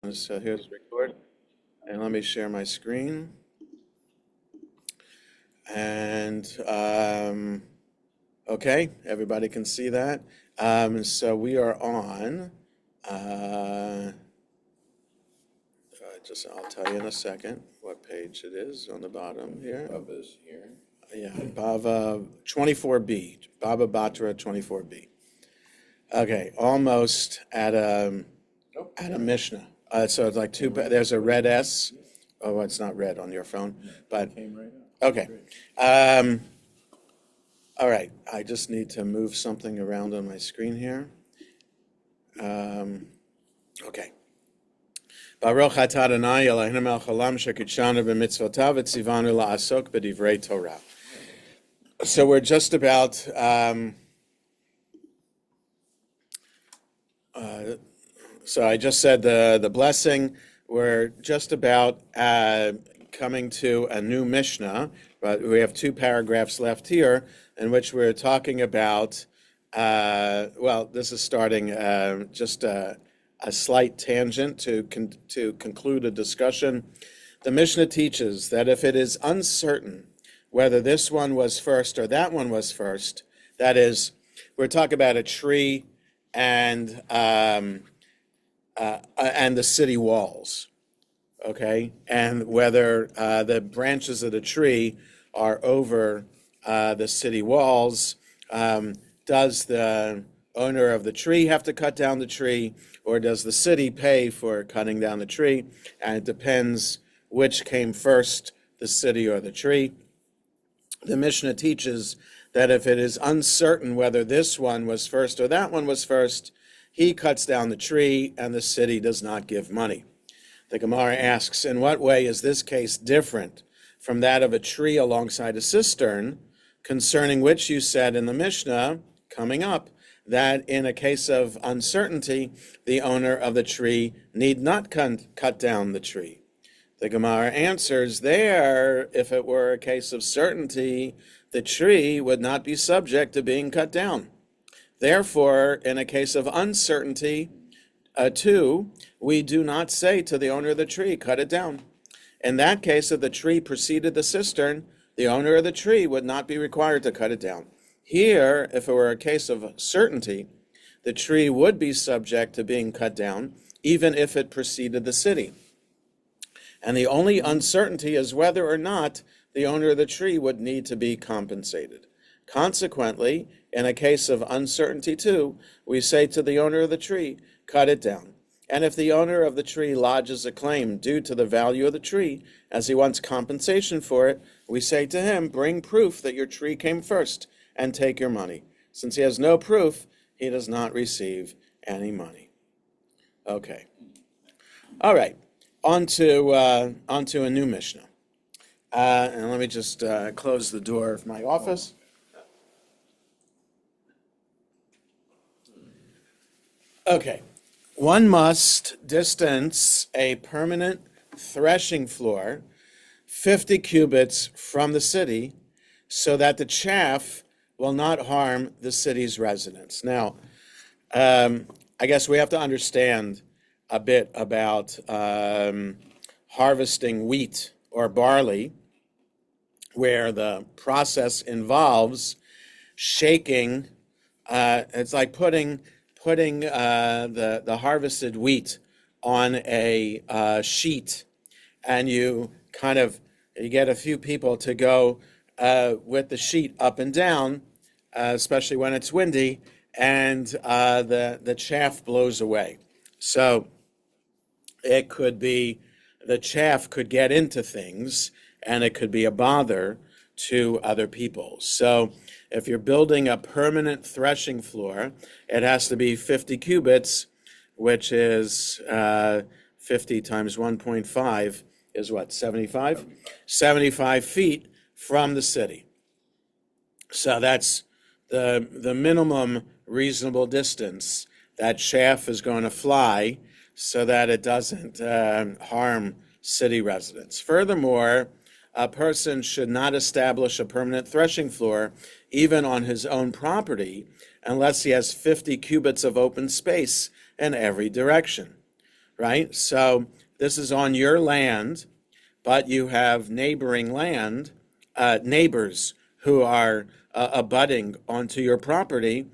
So here's record, and let me share my screen. And okay, everybody can see that. So we are on. Uh, I'll tell you in a second what page it is on the bottom here. Bubba's here. Yeah, Bava 24b, Baba Batra 24b. Okay, almost at a Mishnah. So it's like two. There's a red S. Oh, it's not red on your phone, but Came right up. okay. Um, all right. I just need to move something around on my screen here. Okay. Baruch atah Adonai Eloheinu melech haolam shekidshanu b'mitzvotav v'tzivanu la'asok b'divrei Torah. So we're just about. So I just said the blessing. We're just about coming to a new Mishnah, but we have two paragraphs left here in which we're talking about. This is starting just a slight tangent to conclude a discussion. The Mishnah teaches that if it is uncertain whether this one was first or that one was first, that is, we're talking about a tree and the city walls, okay? And whether the branches of the tree are over the city walls, does the owner of the tree have to cut down the tree, or does the city pay for cutting down the tree? And it depends which came first, the city or the tree. The Mishnah teaches that if it is uncertain whether this one was first or that one was first, he cuts down the tree and the city does not give money. The Gemara asks, in what way is this case different from that of a tree alongside a cistern, concerning which you said in the Mishnah, coming up, that in a case of uncertainty, the owner of the tree need not cut down the tree? The Gemara answers, there, if it were a case of certainty, the tree would not be subject to being cut down. Therefore, in a case of uncertainty, too, we do not say to the owner of the tree, cut it down. In that case, if the tree preceded the cistern, the owner of the tree would not be required to cut it down. Here, if it were a case of certainty, the tree would be subject to being cut down, even if it preceded the city. And the only uncertainty is whether or not the owner of the tree would need to be compensated. Consequently, in a case of uncertainty too, we say to the owner of the tree, cut it down. And if the owner of the tree lodges a claim due to the value of the tree, as he wants compensation for it, we say to him, bring proof that your tree came first and take your money. Since he has no proof, he does not receive any money. Okay. All right. On to a new Mishnah. And let me just close the door of my office. Okay. One must distance a permanent threshing floor 50 cubits from the city so that the chaff will not harm the city's residents. Now, I guess we have to understand a bit about harvesting wheat or barley, where the process involves shaking. It's like putting the harvested wheat on a sheet, and you get a few people to go with the sheet up and down, especially when it's windy, and the chaff blows away. So it could be the chaff could get into things, and it could be a bother to other people. So if you're building a permanent threshing floor, it has to be 50 cubits, which is 50 times 1.5 is what, 75? 75 feet from the city. So that's the minimum reasonable distance that chaff is going to fly so that it doesn't harm city residents. Furthermore, a person should not establish a permanent threshing floor even on his own property unless he has 50 cubits of open space in every direction. right? So this is on your land, but you have neighboring land, neighbors who are abutting onto your property.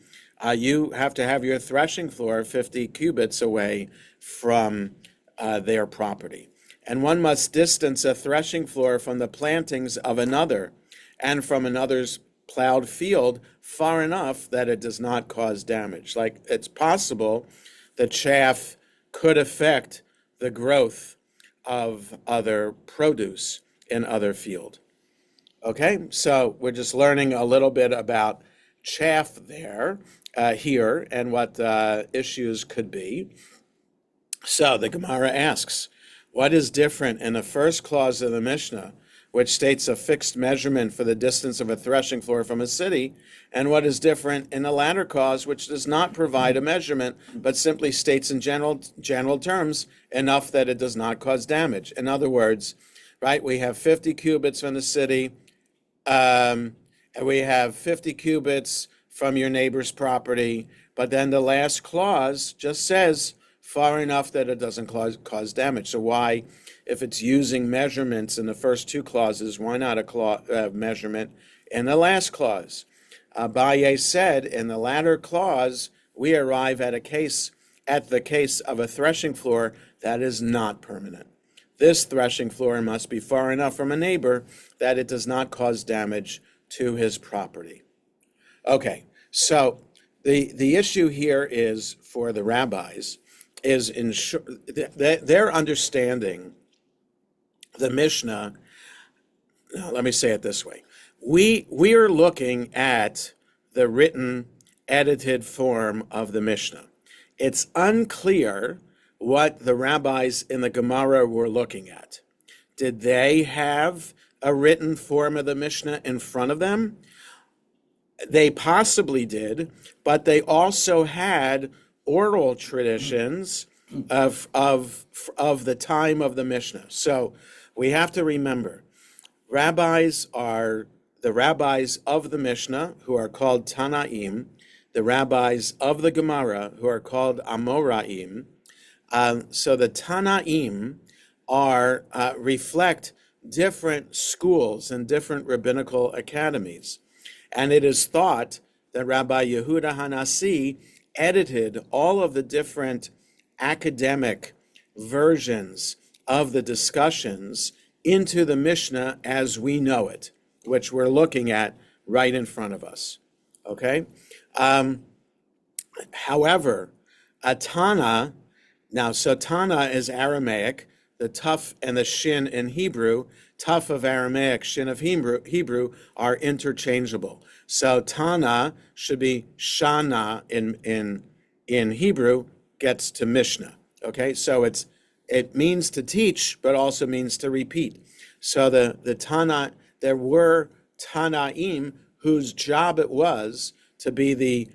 You have to have your threshing floor 50 cubits away from their property. And one must distance a threshing floor from the plantings of another and from another's plowed field far enough that it does not cause damage. Like, it's possible that chaff could affect the growth of other produce in other field. Okay, so we're just learning a little bit about chaff there, here, and what issues could be. So the Gemara asks, what is different in the first clause of the Mishnah, which states a fixed measurement for the distance of a threshing floor from a city, and what is different in the latter clause, which does not provide a measurement, but simply states in general terms enough that it does not cause damage? In other words, right, we have 50 cubits from the city, and we have 50 cubits from your neighbor's property, but then the last clause just says far enough that it doesn't cause damage. So why, if it's using measurements in the first two clauses, why not a measurement in the last clause? Abaye said, in the latter clause, we arrive at the case of a threshing floor that is not permanent. This threshing floor must be far enough from a neighbor that it does not cause damage to his property. Okay, so the issue here is, for the rabbis, is their understanding the Mishnah. No, let me say it this way. We are looking at the written, edited form of the Mishnah. It's unclear what the rabbis in the Gemara were looking at. Did they have a written form of the Mishnah in front of them? They possibly did, but they also had oral traditions of the time of the Mishnah. So we have to remember, rabbis are the rabbis of the Mishnah, who are called Tanaim, the rabbis of the Gemara, who are called Amoraim. So the Tanaim reflect different schools and different rabbinical academies. And it is thought that Rabbi Yehuda Hanasi edited all of the different academic versions of the discussions into the Mishnah as we know it, which we're looking at right in front of us. Okay? However, a Tana, now, so Tana is Aramaic, the Tuf and the Shin in Hebrew. Tuf of Aramaic, Shin of Hebrew are interchangeable. So Tana should be Shana in Hebrew, gets to Mishnah. Okay, so it means to teach, but also means to repeat. So the Tana, there were Tanaim whose job it was to be the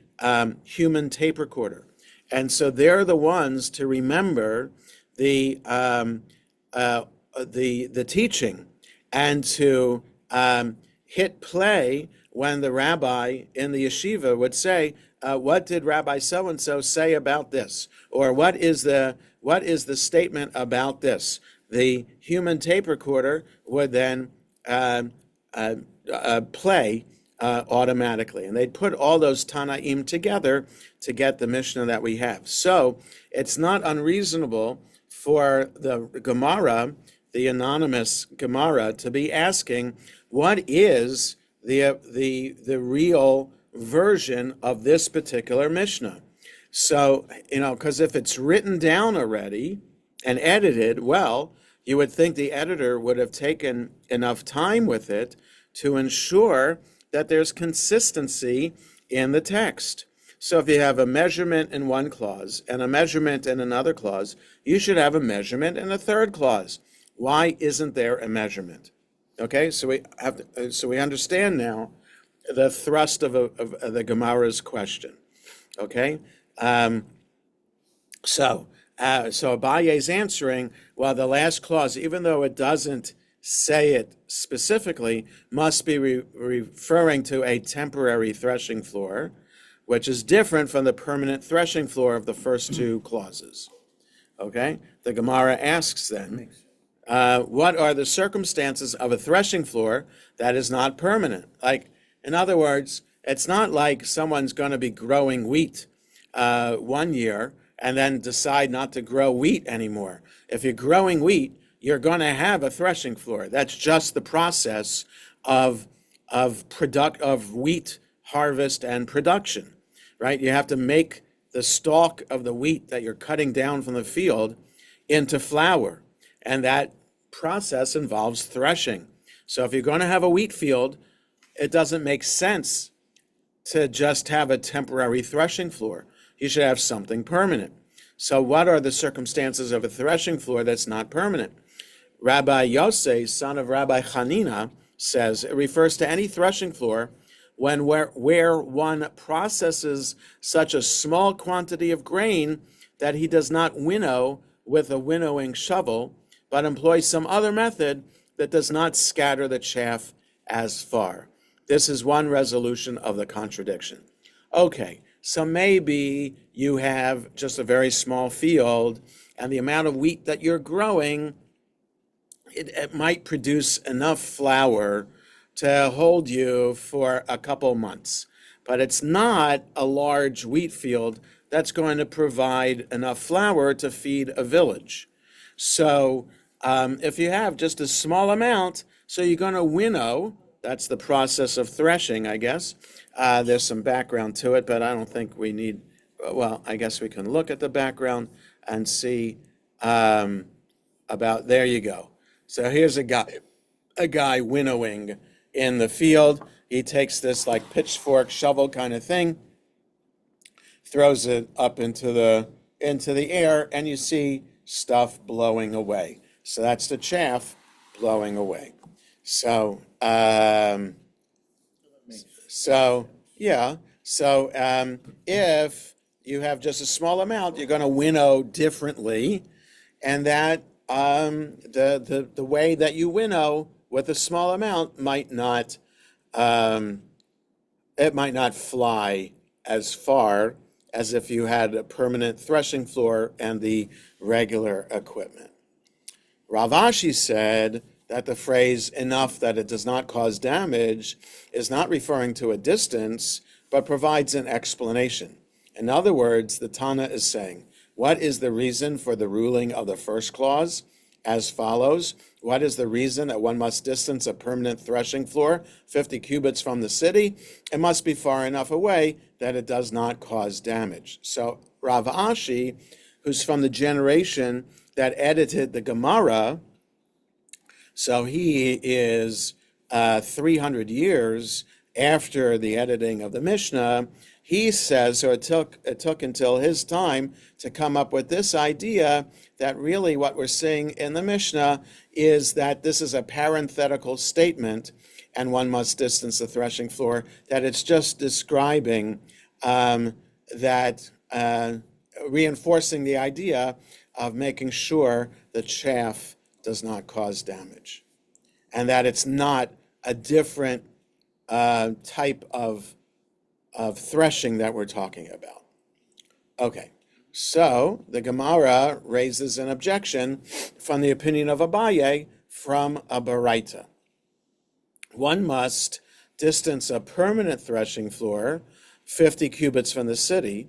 human tape recorder. And so they're the ones to remember the teaching and to hit play when the rabbi in the yeshiva would say, what did Rabbi so-and-so say about this? Or what is the statement about this? The human tape recorder would then play automatically. And they'd put all those Tanaim together to get the Mishnah that we have. So it's not unreasonable for the Gemara, the anonymous Gemara, to be asking, what is the real version of this particular Mishnah? So, because if it's written down already and edited, well, you would think the editor would have taken enough time with it to ensure that there's consistency in the text. So if you have a measurement in one clause and a measurement in another clause, you should have a measurement in a third clause. Why isn't there a measurement? Okay, so we understand now the thrust of the Gemara's question. Okay, so Abaye's answering, well, the last clause, even though it doesn't say it specifically, must be referring to a temporary threshing floor, which is different from the permanent threshing floor of the first two clauses. Okay? The Gemara asks then, what are the circumstances of a threshing floor that is not permanent? Like, in other words, it's not like someone's going to be growing wheat one year and then decide not to grow wheat anymore. If you're growing wheat, you're going to have a threshing floor. That's just the process of wheat harvest and production, right? You have to make the stalk of the wheat that you're cutting down from the field into flour, and that process involves threshing. So if you're going to have a wheat field, it doesn't make sense to just have a temporary threshing floor. You should have something permanent. So what are the circumstances of a threshing floor that's not permanent? Rabbi Yosef, son of Rabbi Hanina, says it refers to any threshing floor where one processes such a small quantity of grain that he does not winnow with a winnowing shovel, but employs some other method that does not scatter the chaff as far. This is one resolution of the contradiction. Okay, so maybe you have just a very small field, and the amount of wheat that you're growing, it might produce enough flour to hold you for a couple months. But it's not a large wheat field that's going to provide enough flour to feed a village. So if you have just a small amount, so you're going to winnow, that's the process of threshing, I guess. There's some background to it, but I don't think we need, well, I guess we can look at the background and see about, there you go. So here's a guy winnowing in the field. He takes this like pitchfork shovel kind of thing, throws it up into the air, and you see stuff blowing away. So that's the chaff blowing away. So if you have just a small amount, you're going to winnow differently, and that the way that you winnow with a small amount might not fly as far as if you had a permanent threshing floor and the regular equipment. Rav Ashi said that the phrase "enough that it does not cause damage" is not referring to a distance, but provides an explanation. In other words, the Tana is saying, what is the reason for the ruling of the first clause? As follows: what is the reason that one must distance a permanent threshing floor 50 cubits from the city? It must be far enough away that it does not cause damage. So Rav Ashi, who's from the generation that edited the Gemara, so he is 300 years after the editing of the Mishnah, he says, so it took until his time to come up with this idea that really what we're seeing in the Mishnah is that this is a parenthetical statement, and one must distance the threshing floor, that it's just describing reinforcing the idea of making sure the chaff does not cause damage, and that it's not a different type of threshing that we're talking about. Okay, so the Gemara raises an objection from the opinion of Abaye from a Baraita. One must distance a permanent threshing floor 50 cubits from the city,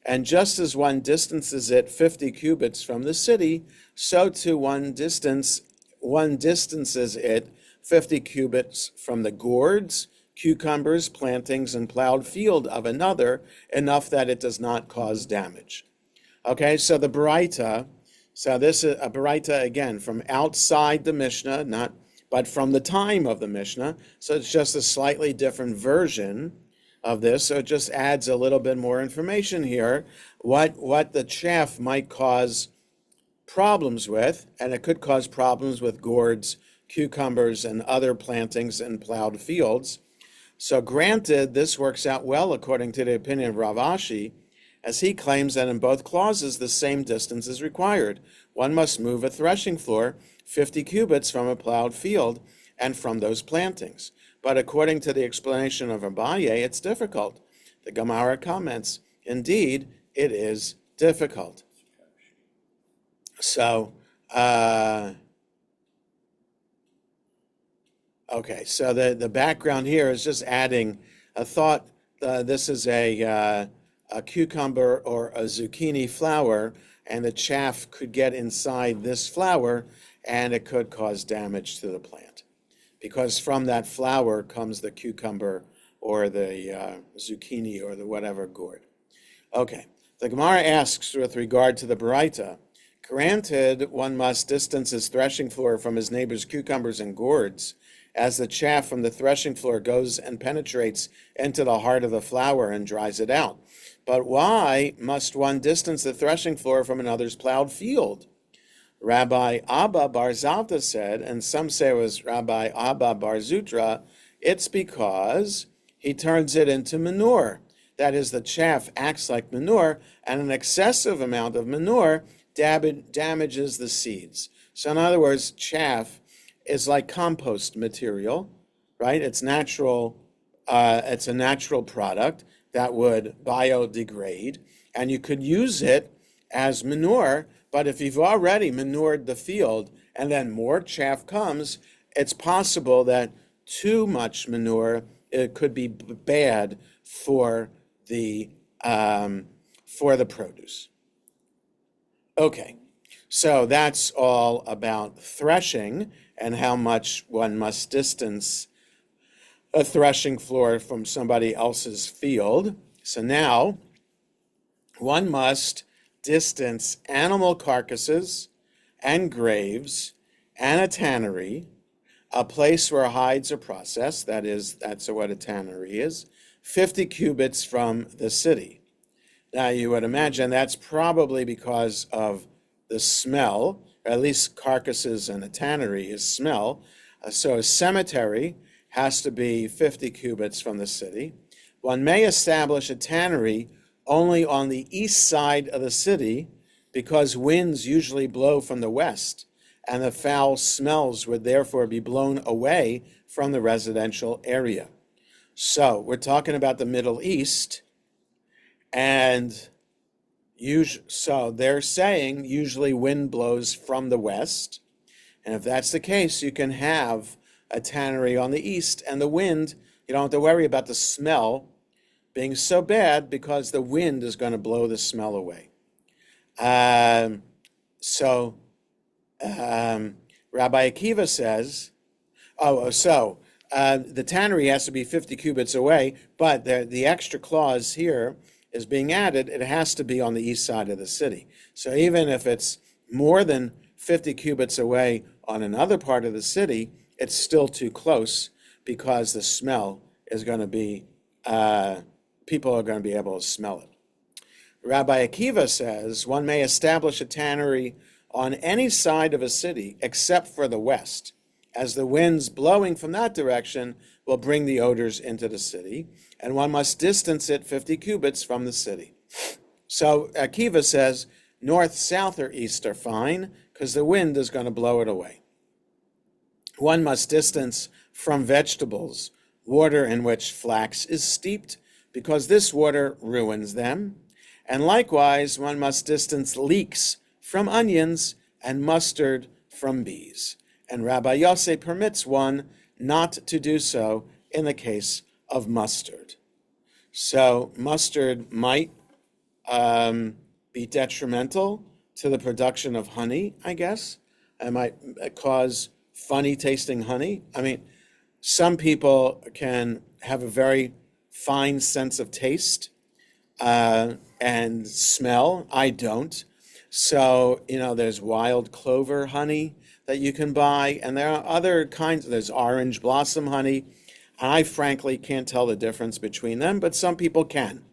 and just as one distances it 50 cubits from the city, so too one distances it 50 cubits from the gourds, cucumbers, plantings, and plowed field of another, enough that it does not cause damage. Okay, so the Baraita, so this is a Baraita again from outside the Mishnah, but from the time of the Mishnah. So it's just a slightly different version of this. So it just adds a little bit more information here, what the chaff might cause problems with, and it could cause problems with gourds, cucumbers, and other plantings in plowed fields. So granted, this works out well according to the opinion of Rav Ashi, as he claims that in both clauses the same distance is required. One must move a threshing floor 50 cubits from a plowed field and from those plantings. But according to the explanation of Abaye, it's difficult. The Gemara comments, indeed, it is difficult. So, okay, so the background here is just adding a thought. This is a cucumber or a zucchini flower, and the chaff could get inside this flower, and it could cause damage to the plant because from that flower comes the cucumber or the zucchini or the whatever gourd. Okay, the Gemara asks with regard to the Baraita, granted one must distance his threshing floor from his neighbor's cucumbers and gourds, as the chaff from the threshing floor goes and penetrates into the heart of the flour and dries it out. But why must one distance the threshing floor from another's plowed field? Rabbi Abba Bar Zavta said, and some say it was Rabbi Abba Bar Zutra, it's because he turns it into manure. That is, the chaff acts like manure, and an excessive amount of manure damages the seeds. So in other words, chaff is like compost material, right? It's natural. It's a natural product that would biodegrade, and you could use it as manure. But if you've already manured the field and then more chaff comes, it's possible that too much manure, it could be bad for the produce. Okay, so that's all about threshing and how much one must distance a threshing floor from somebody else's field. So now one must distance animal carcasses and graves and a tannery, a place where hides are processed, that's what a tannery is, 50 cubits from the city. Now you would imagine that's probably because of the smell, or at least carcasses and a tannery is smell. So a cemetery has to be 50 cubits from the city. One may establish a tannery only on the east side of the city because winds usually blow from the west, and the foul smells would therefore be blown away from the residential area. So we're talking about the Middle East, and so they're saying usually wind blows from the west, and if that's the case, you can have a tannery on the east, and the wind, you don't have to worry about the smell being so bad because the wind is going to blow the smell away. Rabbi Akiva says, the tannery has to be 50 cubits away, but the extra clause here is being added, it has to be on the east side of the city. So even if it's more than 50 cubits away on another part of the city, it's still too close because the smell is going to be, people are going to be able to smell it. Rabbi Akiva says one may establish a tannery on any side of a city except for the west, as the winds blowing from that direction will bring the odors into the city, and one must distance it 50 cubits from the city. So Akiva says north, south, or east are fine because the wind is going to blow it away. One must distance from vegetables water in which flax is steeped, because this water ruins them. And likewise, one must distance leeks from onions and mustard from bees. And Rabbi Yosef permits one not to do so in the case of mustard. So mustard might be detrimental to the production of honey, I guess. It might cause funny tasting honey. I mean, some people can have a very fine sense of taste and smell. I don't. So, there's wild clover honey that you can buy, and there are other kinds. There's orange blossom honey. I frankly can't tell the difference between them, but some people can.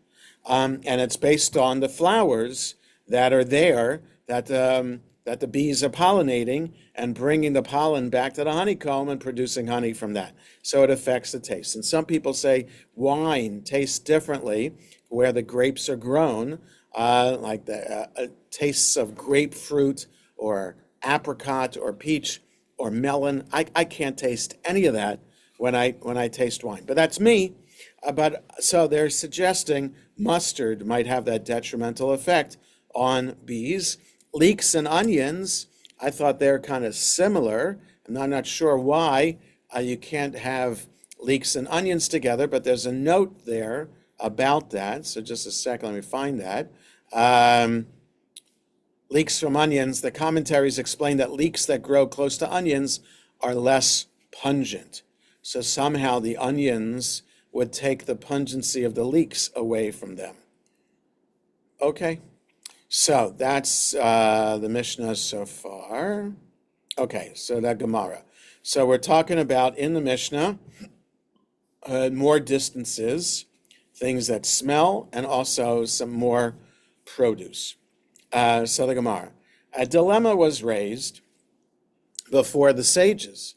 And it's based on the flowers that are there that the bees are pollinating and bringing the pollen back to the honeycomb and producing honey from that. So it affects the taste. And some people say wine tastes differently where the grapes are grown, like the tastes of grapefruit or apricot or peach or melon. I can't taste any of that when I taste wine. But that's me. So they're suggesting mustard might have that detrimental effect on bees. Leeks and onions, I thought they're kind of similar, and I'm not sure why you can't have leeks and onions together, but there's a note there about that. So just a second, let me find that. Um, Leeks from onions, the commentaries explain that leeks that grow close to onions are less pungent. So somehow the onions would take the pungency of the leeks away from them. Okay, so that's the Mishnah so far. Okay, so that Gemara. So we're talking about in the Mishnah more distances, things that smell, and also some more produce. So the Gemara. A dilemma was raised before the sages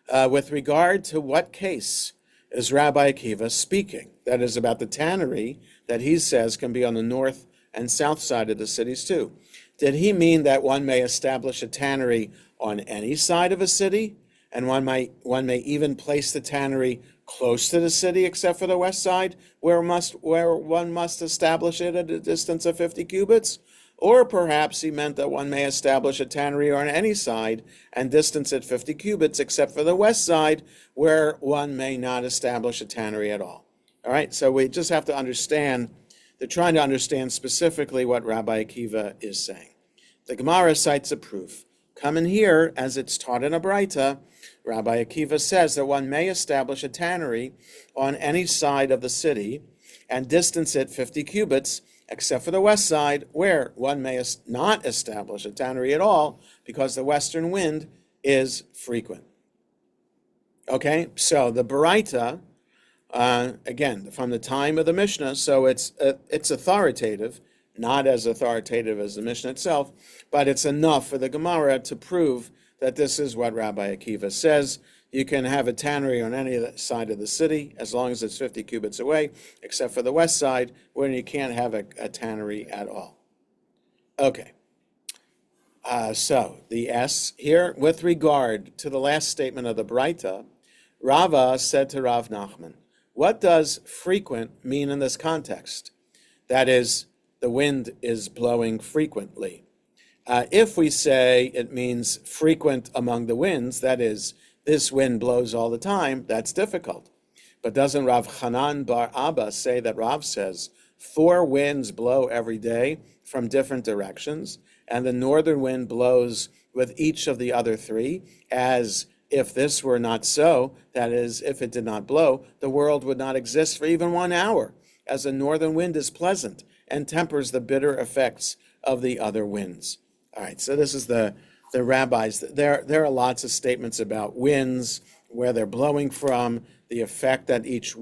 with regard to what case is Rabbi Akiva speaking. That is about the tannery that he says can be on the north and south side of the cities too. Did he mean that one may establish a tannery on any side of a city, and one may even place the tannery close to the city except for the west side, where one must establish it at a distance of 50 cubits? Or perhaps he meant that one may establish a tannery on any side and distance it 50 cubits except for the west side, where one may not establish a tannery at all. All right, so we just have to understand, they're trying to understand specifically what Rabbi Akiva is saying. The Gemara cites a proof. Come in here, as it's taught in a Braita, Rabbi Akiva says that one may establish a tannery on any side of the city and distance it 50 cubits, except for the west side, where one may not establish a tannery at all because the western wind is frequent. Okay, so the Braita, again, from the time of the Mishnah, so it's authoritative, not as authoritative as the Mishnah itself, but it's enough for the Gemara to prove that this is what Rabbi Akiva says. You can have a tannery on any side of the city as long as it's 50 cubits away, except for the west side, where you can't have a tannery at all. Okay. So the S here, with regard to the last statement of the Braita, Rava said to Rav Nachman, what does frequent mean in this context? That is, the wind is blowing frequently. If we say it means frequent among the winds, that is, this wind blows all the time, that's difficult. But doesn't Rav Hanan bar Abba say that Rav says 4 winds blow every day from different directions, and the northern wind blows with each of the other 3, as if this were not so, that is, if it did not blow, the world would not exist for even 1 hour, as the northern wind is pleasant and tempers the bitter effects of the other winds. All right, so this is the rabbis. There are lots of statements about winds, where they're blowing from, the effect that each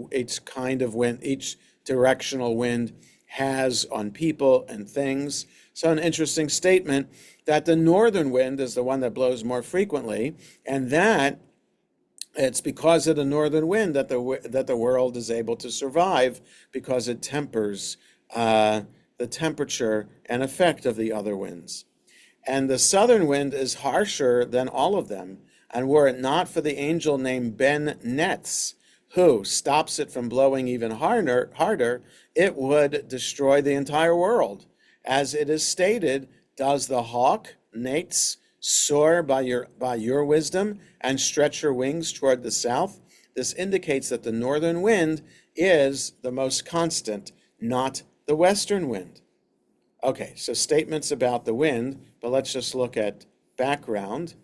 kind of wind, each directional wind has on people and things. So an interesting statement that the northern wind is the one that blows more frequently, and that it's because of the northern wind that the world is able to survive, because it tempers the temperature and effect of the other winds. And the southern wind is harsher than all of them, and were it not for the angel named Ben Netz, who stops it from blowing even harder, it would destroy the entire world. As it is stated, does the hawk, Netz, soar by your wisdom and stretch her wings toward the south? This indicates that the northern wind is the most constant, not the western wind. Okay, so statements about the wind, but let's just look at background.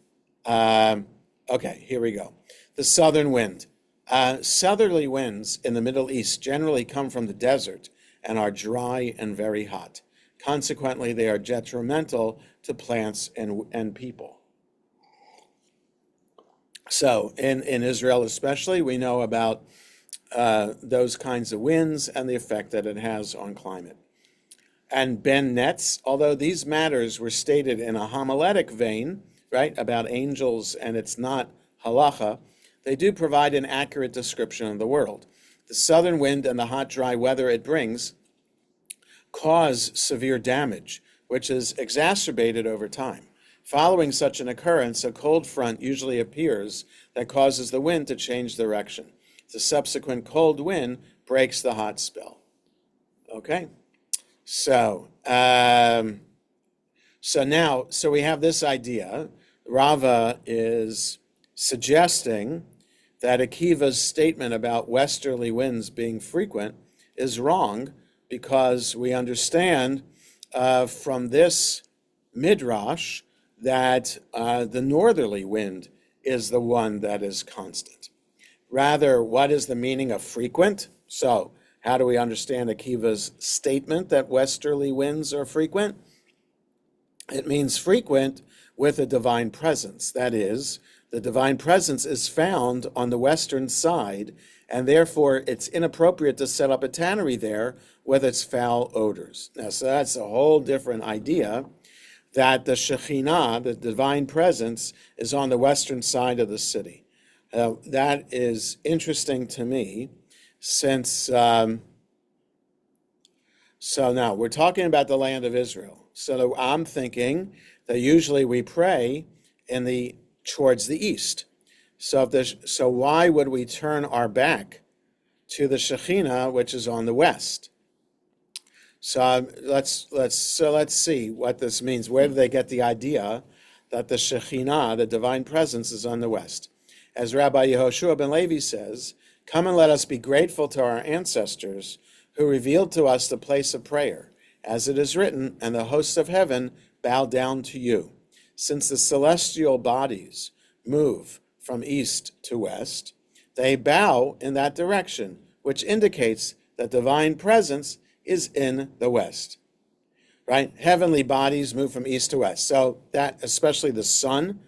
Okay, here we go. The southern wind. Southerly winds in the Middle East generally come from the desert and are dry and very hot. Consequently, they are detrimental to plants and people. So in Israel especially, we know about those kinds of winds and the effect that it has on climate. And Ben Netz, although these matters were stated in a homiletic vein, right, about angels, and it's not halacha, they do provide an accurate description of the world. The southern wind and the hot, dry weather it brings cause severe damage, which is exacerbated over time. Following such an occurrence, a cold front usually appears that causes the wind to change direction. The subsequent cold wind breaks the hot spell. Okay? So So we have this idea. Rava is suggesting that Akiva's statement about westerly winds being frequent is wrong because we understand from this midrash that the northerly wind is the one that is constant. Rather, what is the meaning of frequent? So, how do we understand Akiva's statement that westerly winds are frequent? It means frequent with a divine presence. That is, the divine presence is found on the western side, and therefore it's inappropriate to set up a tannery there with its foul odors. Now, so that's a whole different idea, that the Shekhinah, the divine presence, is on the western side of the city. That is interesting to me, since, so now we're talking about the land of Israel. So I'm thinking that usually we pray towards the east. So why would we turn our back to the Shekhinah, which is on the west? So let's see what this means. Where do they get the idea that the Shekhinah, the divine presence, is on the west? As Rabbi Yehoshua ben Levi says, "Come and let us be grateful to our ancestors who revealed to us the place of prayer. As it is written, and the hosts of heaven bow down to you." Since the celestial bodies move from east to west, they bow in that direction, which indicates that divine presence is in the west, right? Heavenly bodies move from east to west. So that, especially the sun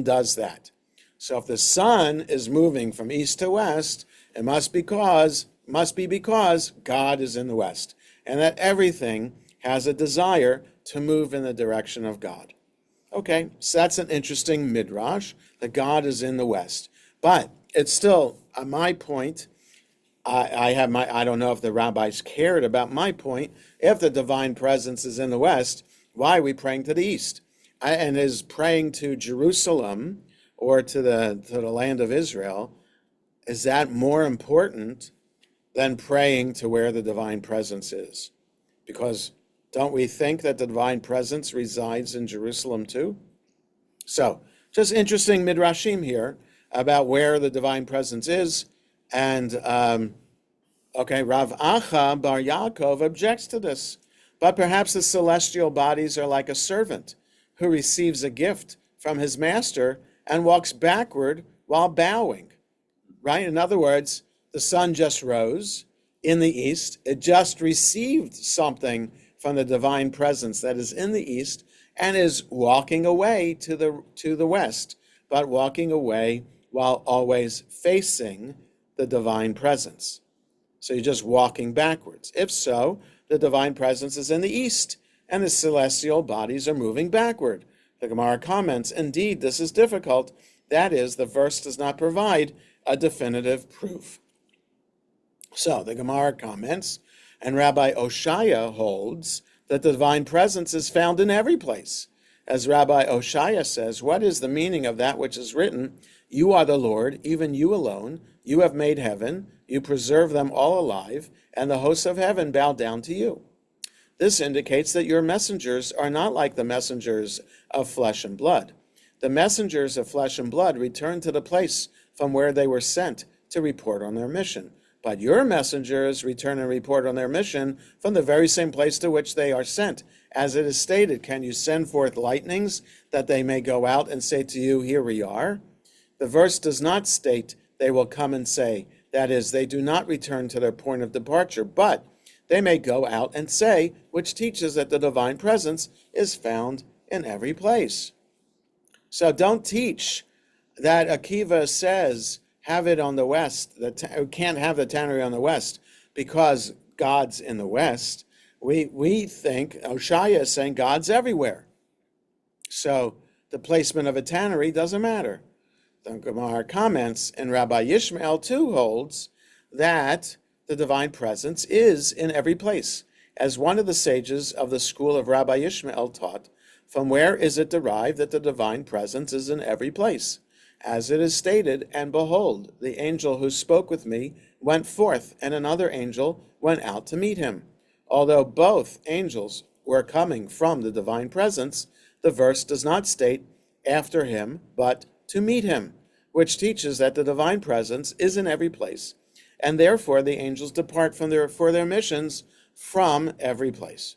does that. So if the sun is moving from east to west, it must be because God is in the west, and that everything has a desire to move in the direction of God. Okay, so that's an interesting midrash, that God is in the west. But it's still, my point, I don't know if the rabbis cared about my point. If the divine presence is in the west, why are we praying to the east? And is praying to Jerusalem or to the land of Israel, is that more important than praying to where the divine presence is? Because don't we think that the divine presence resides in Jerusalem too? So, just interesting midrashim here about where the divine presence is. And, Rav Acha Bar Yaakov objects to this. But perhaps the celestial bodies are like a servant who receives a gift from his master and walks backward while bowing, right? In other words, the sun just rose in the east. It just received something from the divine presence that is in the east and is walking away to the west, but walking away while always facing the divine presence. So you're just walking backwards. If so, the divine presence is in the east, and the celestial bodies are moving backward. The Gemara comments, indeed, this is difficult. That is, the verse does not provide a definitive proof. So the Gemara comments, and Rabbi Oshaya holds that the divine presence is found in every place. As Rabbi Oshaya says, what is the meaning of that which is written? You are the Lord, even you alone. You have made heaven. You preserve them all alive, and the hosts of heaven bow down to you. This indicates that your messengers are not like the messengers of flesh and blood. The messengers of flesh and blood return to the place from where they were sent to report on their mission. But your messengers return and report on their mission from the very same place to which they are sent. As it is stated, can you send forth lightnings that they may go out and say to you, here we are? The verse does not state they will come and say, that is, they do not return to their point of departure, but they may go out and say, which teaches that the divine presence is found in every place. So don't teach that Akiva says, have it on the west, can't have the tannery on the west because God's in the west. We think, Oshaya is saying God's everywhere. So the placement of a tannery doesn't matter. The Gemara comments, and Rabbi Yishmael too holds that the divine presence is in every place. As one of the sages of the school of Rabbi Yishmael taught, from where is it derived that the divine presence is in every place? As it is stated, and behold, the angel who spoke with me went forth, and another angel went out to meet him. Although both angels were coming from the divine presence, the verse does not state after him, but to meet him, which teaches that the divine presence is in every place, and therefore the angels depart for their missions from every place.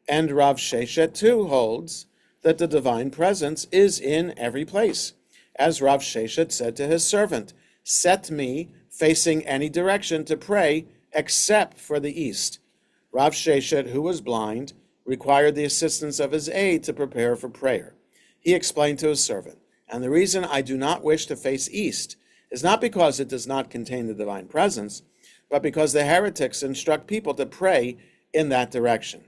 And Rav Sheshet too holds that the divine presence is in every place. As Rav Sheshet said to his servant, set me facing any direction to pray except for the east. Rav Sheshet, who was blind, required the assistance of his aide to prepare for prayer. He explained to his servant, and the reason I do not wish to face east is not because it does not contain the divine presence, but because the heretics instruct people to pray in that direction.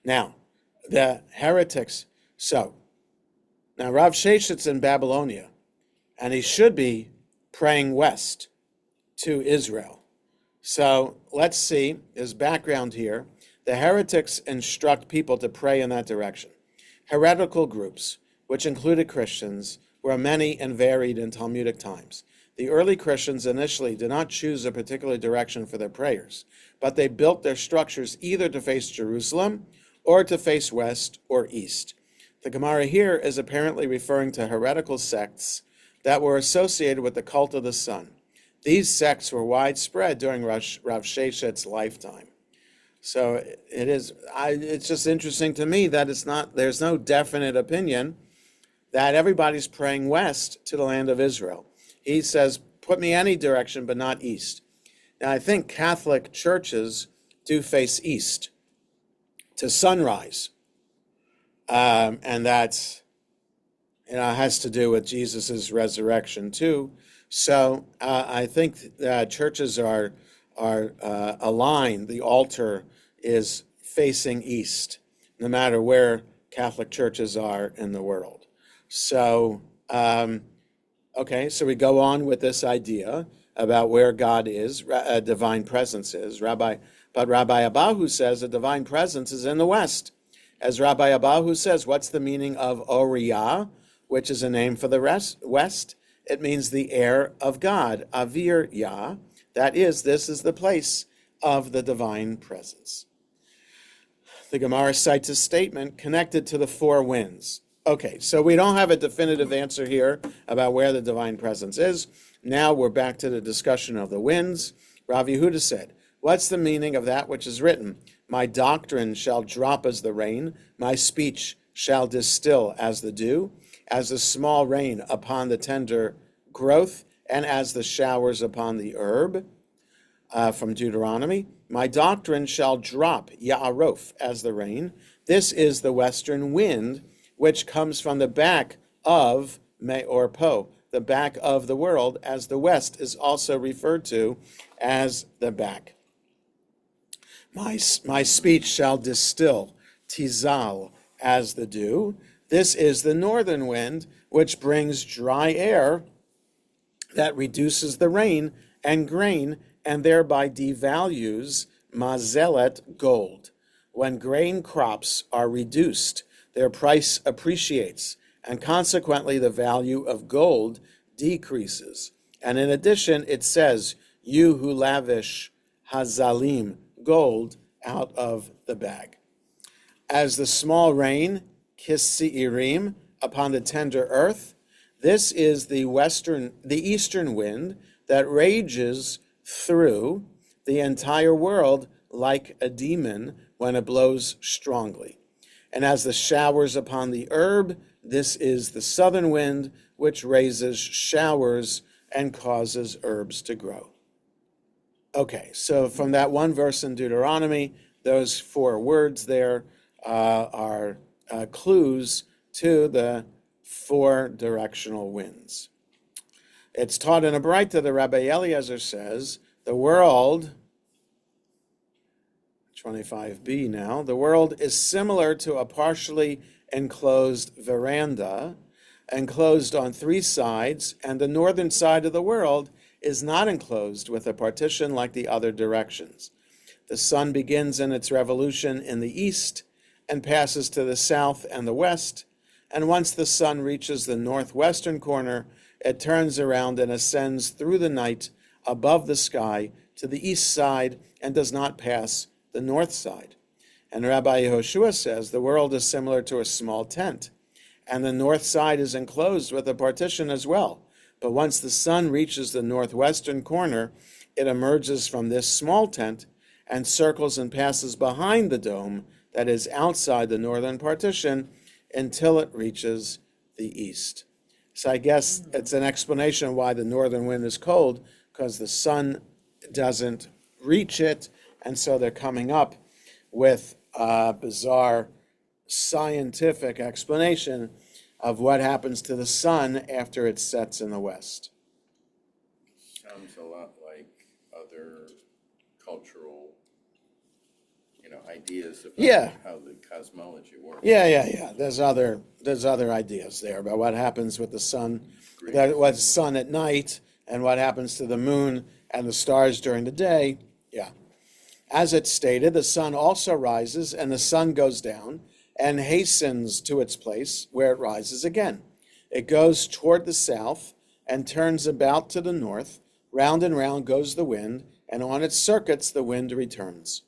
Now, the heretics, now Rav Sheshet's in Babylonia, and he should be praying west to Israel. So let's see his background here. The heretics instruct people to pray in that direction. Heretical groups, which included Christians, were many and varied in Talmudic times. The early Christians initially did not choose a particular direction for their prayers, but they built their structures either to face Jerusalem or to face west or east. The Gemara here is apparently referring to heretical sects that were associated with the cult of the sun. These sects were widespread during Rav Sheshet's lifetime. So it's just interesting to me that there's no definite opinion that everybody's praying west to the land of Israel. He says, put me any direction, but not east. Now, I think Catholic churches do face east to sunrise. And that's, has to do with Jesus' resurrection too. So I think churches are aligned. The altar is facing east, no matter where Catholic churches are in the world. So, okay, so we go on with this idea about where God is, divine presence is. Rabbi Abahu says the divine presence is in the west. As Rabbi Abahu says, what's the meaning of Oriah, which is a name for the west? It means the air of God, Avir Yah. That is, this is the place of the divine presence. The Gemara cites a statement connected to the four winds. Okay, so we don't have a definitive answer here about where the divine presence is. Now we're back to the discussion of the winds. Rav Yehuda said, what's the meaning of that which is written? My doctrine shall drop as the rain, my speech shall distill as the dew, as the small rain upon the tender growth, and as the showers upon the herb. From Deuteronomy, my doctrine shall drop, Ya'arof, as the rain. This is the western wind, which comes from the back of Me'or-Po, the back of the world, as the west is also referred to as the back. My speech shall distill, Tizal, as the dew. This is the northern wind, which brings dry air that reduces the rain and grain and thereby devalues mazelet, gold. When grain crops are reduced, their price appreciates, and consequently the value of gold decreases. And in addition, it says, you who lavish hazalim, gold, out of the bag. As the small rain, kisi'irim, upon the tender earth, this is the eastern wind that rages through the entire world like a demon when it blows strongly. And as the showers upon the herb, this is the southern wind, which raises showers and causes herbs to grow. Okay, so from that one verse in Deuteronomy, those four words there are clues to the four directional winds. It's taught in a Braita that Rabbi Eliezer says, the world, 25b now, the world is similar to a partially enclosed veranda, enclosed on three sides, and the northern side of the world is not enclosed with a partition like the other directions. The sun begins in its revolution in the east and passes to the south and the west, and once the sun reaches the northwestern corner, it turns around and ascends through the night above the sky to the east side and does not pass the north side. And Rabbi Yehoshua says the world is similar to a small tent, and the north side is enclosed with a partition as well. But once the sun reaches the northwestern corner, it emerges from this small tent and circles and passes behind the dome that is outside the northern partition until it reaches the east. So I guess it's an explanation of why the northern wind is cold, because the sun doesn't reach it, and so they're coming up with a bizarre scientific explanation of what happens to the sun after it sets in the west. Sounds a lot like other cultural, ideas about how the cosmology works. Yeah. There's other ideas there about what happens with the sun, what's sun at night, and what happens to the moon and the stars during the day. Yeah. As it's stated, the sun also rises and the sun goes down and hastens to its place where it rises again. It goes toward the south and turns about to the north. Round and round goes the wind, and on its circuits the wind returns.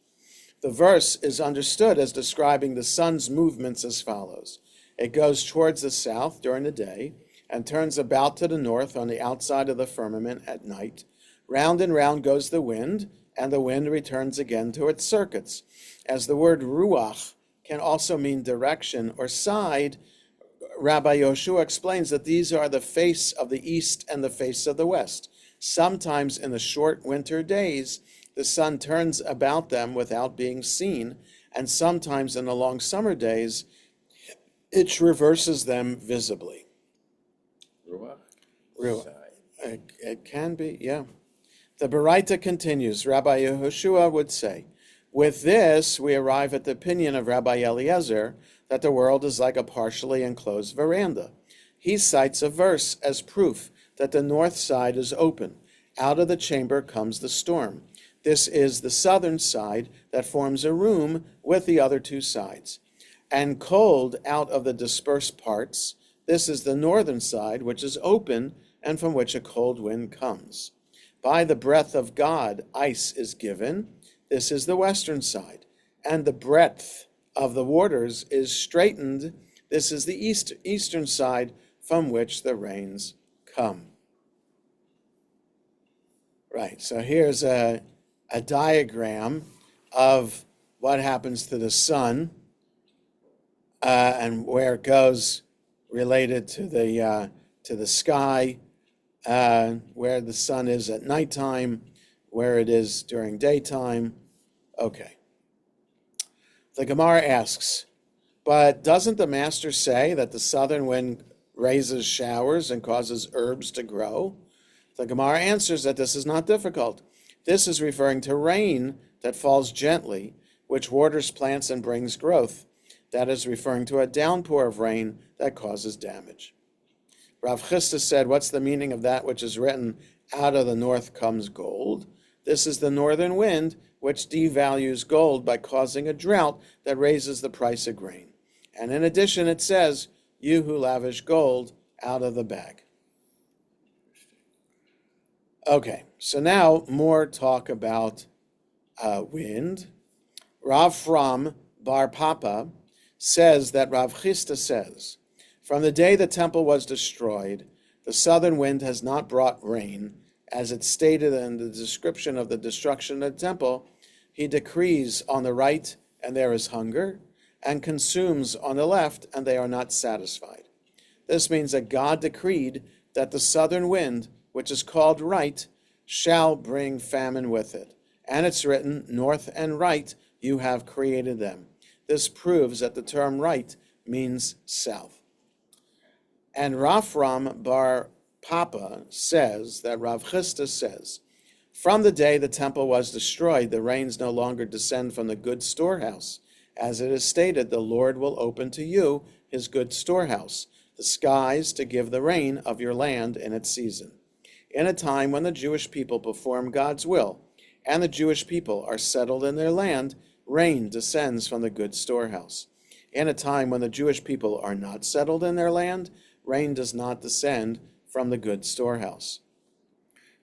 The verse is understood as describing the sun's movements as follows. It goes towards the south during the day and turns about to the north on the outside of the firmament at night. Round and round goes the wind, and the wind returns again to its circuits. As the word ruach can also mean direction or side, Rabbi Yehoshua explains that these are the face of the east and the face of the west. Sometimes in the short winter days, the sun turns about them without being seen, and sometimes in the long summer days, it reverses them visibly. Ruach? It can be, yeah. The Baraita continues. Rabbi Yehoshua would say, with this, we arrive at the opinion of Rabbi Eliezer that the world is like a partially enclosed veranda. He cites a verse as proof that the north side is open. Out of the chamber comes the storm. This is the southern side that forms a room with the other two sides. And cold out of the dispersed parts, this is the northern side, which is open and from which a cold wind comes. By the breath of God, ice is given. This is the western side. And the breadth of the waters is straightened. This is the eastern side from which the rains come. Right, so here's a diagram of what happens to the sun and where it goes related to the sky, where the sun is at nighttime, where it is during daytime. Okay. The Gemara asks, but doesn't the master say that the southern wind raises showers and causes herbs to grow? The Gemara answers that this is not difficult. This is referring to rain that falls gently, which waters plants and brings growth. That is referring to a downpour of rain that causes damage. Rav Chisda said, what's the meaning of that which is written, out of the north comes gold? This is the northern wind, which devalues gold by causing a drought that raises the price of grain. And in addition, it says, you who lavish gold out of the bag. Okay, so now more talk about wind. Rav Fram Bar Papa says that Rav Chisda says, from the day the temple was destroyed, the southern wind has not brought rain. As it's stated in the description of the destruction of the temple, he decrees on the right, and there is hunger, and consumes on the left, and they are not satisfied. This means that God decreed that the southern wind, which is called right, shall bring famine with it. And it's written, north and right, you have created them. This proves that the term right means south. And Rafram Bar Papa says that Rav Chisda says, from the day the temple was destroyed, the rains no longer descend from the good storehouse. As it is stated, the Lord will open to you his good storehouse, the skies to give the rain of your land in its season. In a time when the Jewish people perform God's will, and the Jewish people are settled in their land, rain descends from the good storehouse. In a time when the Jewish people are not settled in their land, rain does not descend from the good storehouse.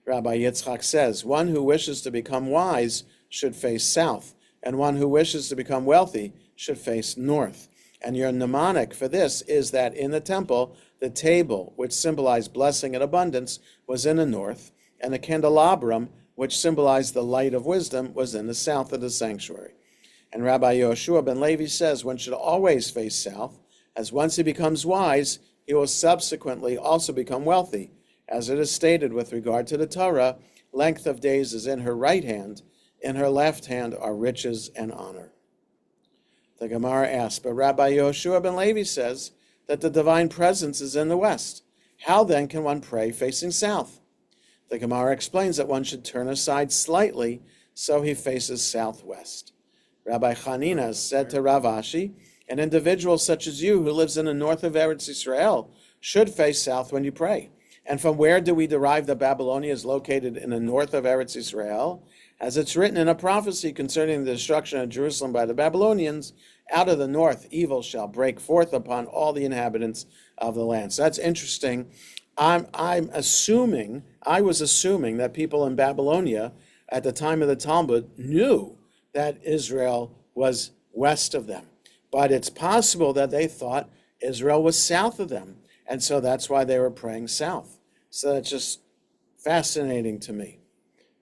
Rabbi Yitzchak says, one who wishes to become wise should face south, and one who wishes to become wealthy should face north. And your mnemonic for this is that in the temple, the table, which symbolized blessing and abundance, was in the north, and the candelabrum, which symbolized the light of wisdom, was in the south of the sanctuary. And Rabbi Yoshua ben Levi says one should always face south, as once he becomes wise, he will subsequently also become wealthy. As it is stated with regard to the Torah, length of days is in her right hand, in her left hand are riches and honor. The Gemara asks, but Rabbi Yoshua ben Levi says that the divine presence is in the west. How then can one pray facing south? The Gemara explains that one should turn aside slightly so he faces southwest. Rabbi Chanina said to Rav Ashi, an individual such as you who lives in the north of Eretz Israel should face south when you pray. And from where do we derive that Babylonia is located in the north of Eretz Israel? As it's written in a prophecy concerning the destruction of Jerusalem by the Babylonians, out of the north evil shall break forth upon all the inhabitants of the land. So that's interesting. I was assuming that people in Babylonia at the time of the Talmud knew that Israel was west of them. But it's possible that they thought Israel was south of them. And so that's why they were praying south. So it's just fascinating to me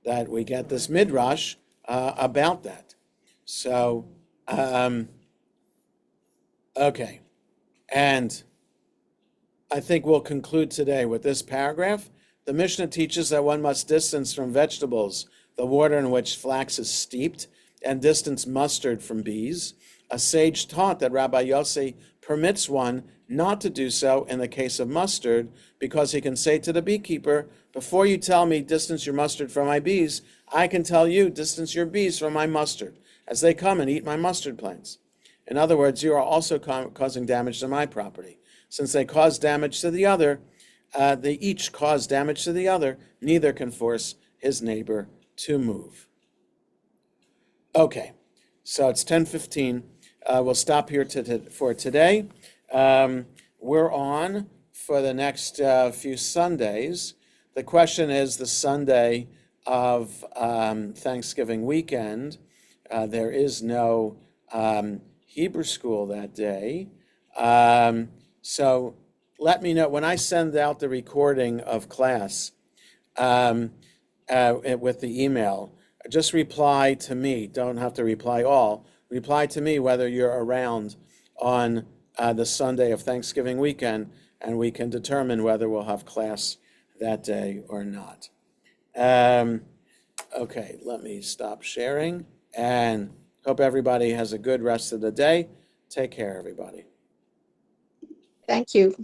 that we get this midrash about that. So, okay. And I think we'll conclude today with this paragraph. The Mishnah teaches that one must distance from vegetables the water in which flax is steeped, and distance mustard from bees. A sage taught that Rabbi Yossi permits one not to do so in the case of mustard, because he can say to the beekeeper, before you tell me distance your mustard from my bees, I can tell you distance your bees from my mustard, as they come and eat my mustard plants. In other words, you are also causing damage to my property. Since they cause damage to the other, they each cause damage to the other, neither can force his neighbor to move. Okay, so it's 10:15. We'll stop here for today. We're on for the next few Sundays. The question is the Sunday of Thanksgiving weekend. There is no Hebrew school that day. So let me know when I send out the recording of class with the email. Just reply to me. Don't have to reply all. Reply to me whether you're around on the Sunday of Thanksgiving weekend, and we can determine whether we'll have class that day or not. Okay, let me stop sharing, and hope everybody has a good rest of the day. Take care, everybody. Thank you.